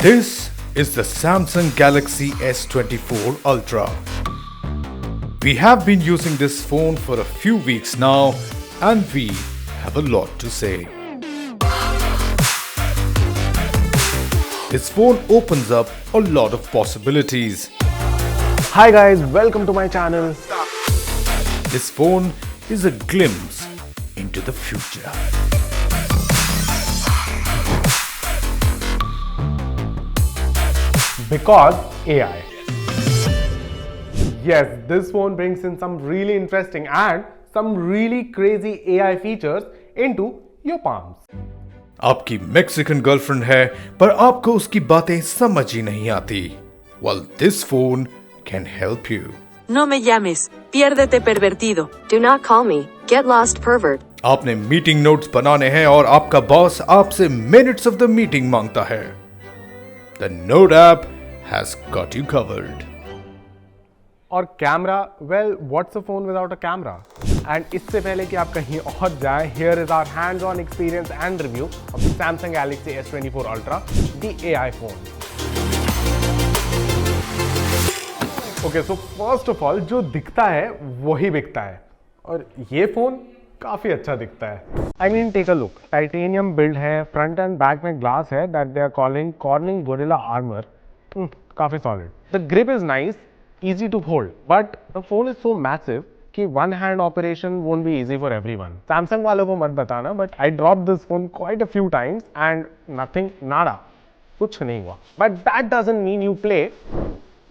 This is the Samsung Galaxy S24 Ultra. We have been using this phone for a few weeks now and we have a lot to say. This phone opens up a lot of possibilities. Hi guys, welcome to my channel. This phone is a glimpse into the future. Because AI. Yes, this phone brings in some really interesting and some really crazy AI features into your palms. आपकी Mexican girlfriend है पर आपको उसकी बातें समझ ही नहीं आती. Well, this phone can help you. No me llames, piérdete pervertido. Do not call me, get lost pervert. आपने मीटिंग नोट्स बनाने हैं और आपका बॉस आपसे मिनट्स ऑफ द मीटिंग मांगता है. The Note app has got you covered. और camera, well, what's a phone without a camera? And इससे पहले कि आप कहीं और जाएं, here is our hands-on experience and review of the Samsung Galaxy S24 Ultra, the AI phone. Okay, so first of all, जो दिखता है वही बिकता है और ये फोन काफी अच्छा दिखता है. I mean, take a look. Titanium build है, front and back में glass है that they are calling Corning Gorilla Armor. काफी solid. The grip is nice, easy to hold, but the phone is so massive कि one hand operation won't be easy for everyone. Samsung वालों को मत बताना, but I dropped this phone quite a few times and nothing, nada, कुछ नहीं हुआ. But that doesn't mean you play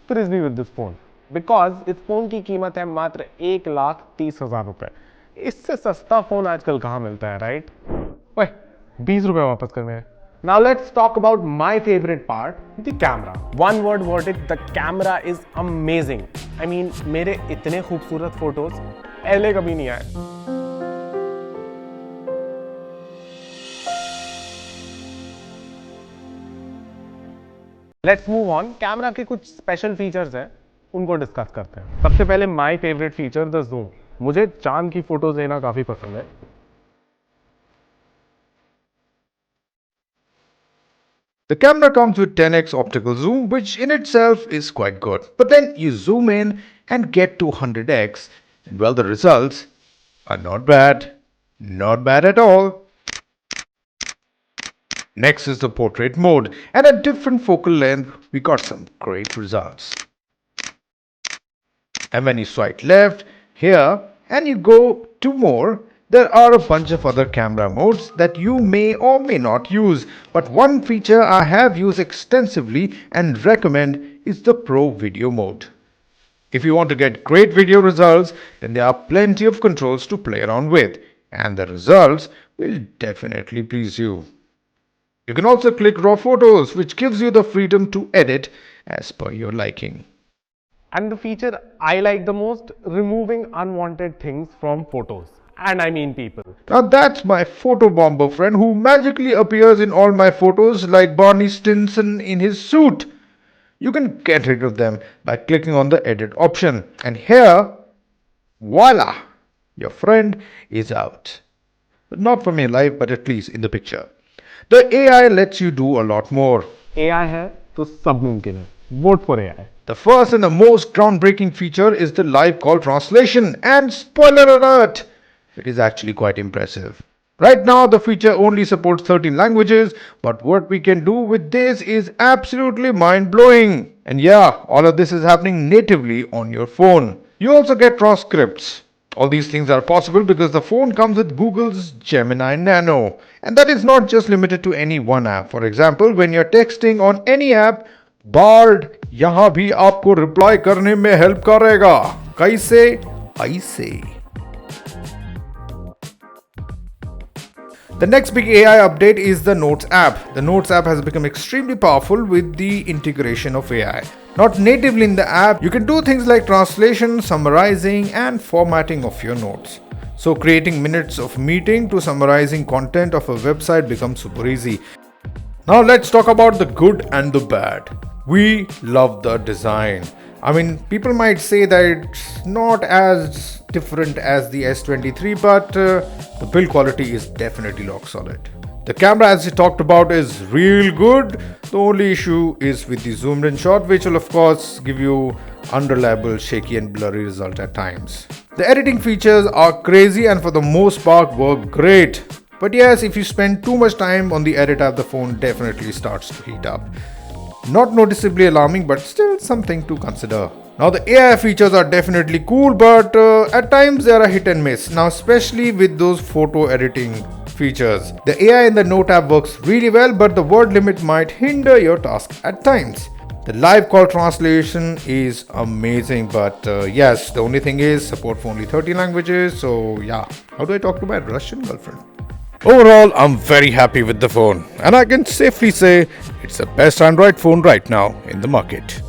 frisbee with this phone, because इस phone की कीमत है मात्र 1,30,000 रुपए. इससे सस्ता फोन आजकल कहाँ मिलता है, राइट? ओए, 20 रुपए वापस कर मेरे. Now let's talk about my favorite part, the camera. One word verdict, the camera is amazing. I mean, मेरे इतने खूबसूरत फोटोज पहले कभी नहीं आए. Let's move on. कैमरा के कुछ स्पेशल फीचर्स हैं, उनको डिस्कस करते हैं. सबसे पहले my favourite feature, the zoom. मुझे चांद की फोटोज लेना काफी पसंद है. The camera comes with 10x optical zoom, which in itself is quite good. But then you zoom in and get to 100x, and well, the results are not bad. Not bad at all. Next is the portrait mode, and at different focal length, we got some great results. And when you swipe left here and you go to more, there are a bunch of other camera modes that you may or may not use, but one feature I have used extensively and recommend is the Pro Video mode. If you want to get great video results, then there are plenty of controls to play around with, and the results will definitely please you. You can also click raw photos, which gives you the freedom to edit as per your liking. And the feature I like the most, removing unwanted things from photos. And I mean people. Now that's my photo bomber friend who magically appears in all my photos like Barney Stinson in his suit. You can get rid of them by clicking on the edit option. And here, voila, your friend is out. But not from your life, but at least in the picture. The AI lets you do a lot more. AI है तो सब मुमकिन है. Vote for AI. The first and the most groundbreaking feature is the live call translation. And spoiler alert! It is actually quite impressive. Right now, the feature only supports 13 languages, but what we can do with this is absolutely mind-blowing. And yeah, all of this is happening natively on your phone. You also get transcripts. All these things are possible because the phone comes with Google's Gemini Nano. And that is not just limited to any one app. For example, when you're texting on any app, Bard यहाँ भी आपको reply करने में help करेगा. कैसे? ऐसे. The next big AI update is the Notes app. The Notes app has become extremely powerful with the integration of AI. Not natively in the app, you can do things like translation, summarizing, and formatting of your notes. So creating minutes of meeting to summarizing content of a website becomes super easy. Now let's talk about the good and the bad. We love the design. I mean, people might say that it's not as different as the S23, but the build quality is definitely rock solid. The camera, as we talked about, is real good. The only issue is with the zoomed in shot, which will of course give you unreliable, shaky and blurry result at times. The editing features are crazy and for the most part work great. But yes, if you spend too much time on the edit app, the phone definitely starts to heat up. Not noticeably alarming, but still something to consider. Now the AI features are definitely cool, but at times they are a hit and miss. Now especially with those photo editing features. The AI in the Note app works really well, but the word limit might hinder your task at times. The live call translation is amazing, but yes, the only thing is support for only 30 languages. So yeah, how do I talk to my Russian girlfriend? Overall, I'm very happy with the phone, and I can safely say it's the best Android phone right now in the market.